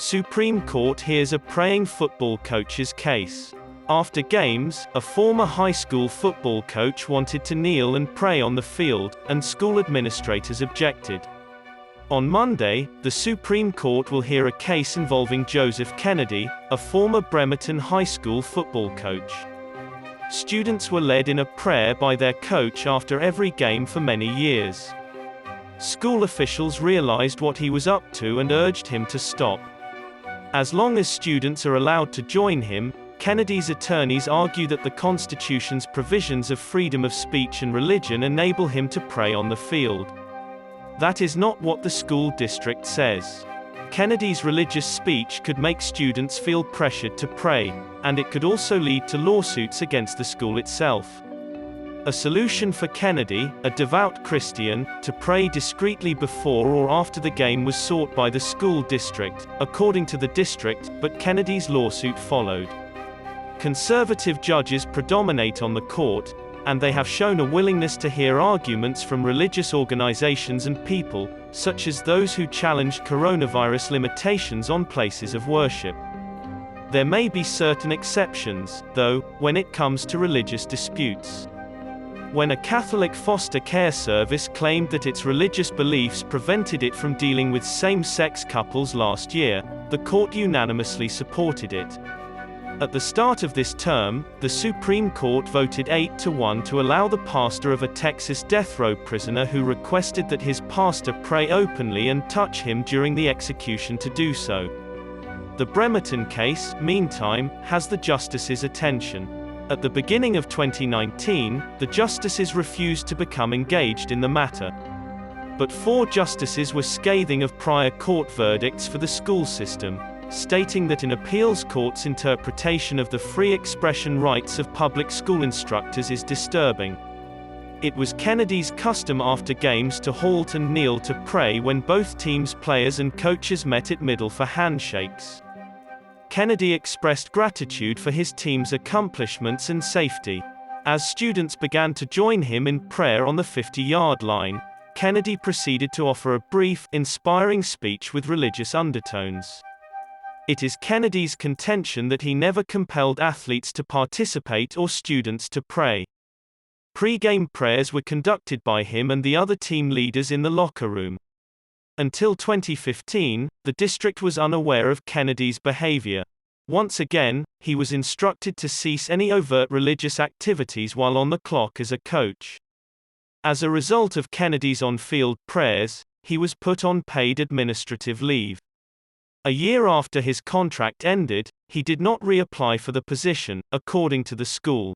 Supreme Court hears a praying football coach's case. After games, a former high school football coach wanted to kneel and pray on the field, and school administrators objected. On Monday, the Supreme Court will hear a case involving Joseph Kennedy, a former Bremerton High School football coach. Students were led in a prayer by their coach after every game for many years. School officials realized what he was up to and urged him to stop. As long as students are allowed to join him, Kennedy's attorneys argue that the Constitution's provisions of freedom of speech and religion enable him to pray on the field. That is not what the school district says. Kennedy's religious speech could make students feel pressured to pray, and it could also lead to lawsuits against the school itself. A solution for Kennedy, a devout Christian, to pray discreetly before or after the game was sought by the school district, according to the district, but Kennedy's lawsuit followed. Conservative judges predominate on the court, and they have shown a willingness to hear arguments from religious organizations and people, such as those who challenge coronavirus limitations on places of worship. There may be certain exceptions, though, when it comes to religious disputes. When a Catholic foster care service claimed that its religious beliefs prevented it from dealing with same-sex couples last year, the court unanimously supported it. At the start of this term, the Supreme Court voted 8-1 to allow the pastor of a Texas death row prisoner who requested that his pastor pray openly and touch him during the execution to do so. The Bremerton case, meantime, has the justices' attention. At the beginning of 2019, the justices refused to become engaged in the matter. But 4 justices were scathing of prior court verdicts for the school system, stating that an appeals court's interpretation of the free expression rights of public school instructors is disturbing. It was Kennedy's custom after games to halt and kneel to pray when both teams' players and coaches met at middle for handshakes. Kennedy expressed gratitude for his team's accomplishments and safety. As students began to join him in prayer on the 50-yard line, Kennedy proceeded to offer a brief, inspiring speech with religious undertones. It is Kennedy's contention that he never compelled athletes to participate or students to pray. Pre-game prayers were conducted by him and the other team leaders in the locker room. Until 2015, the district was unaware of Kennedy's behavior. Once again, he was instructed to cease any overt religious activities while on the clock as a coach. As a result of Kennedy's on-field prayers, he was put on paid administrative leave. A year after his contract ended, he did not reapply for the position, according to the school.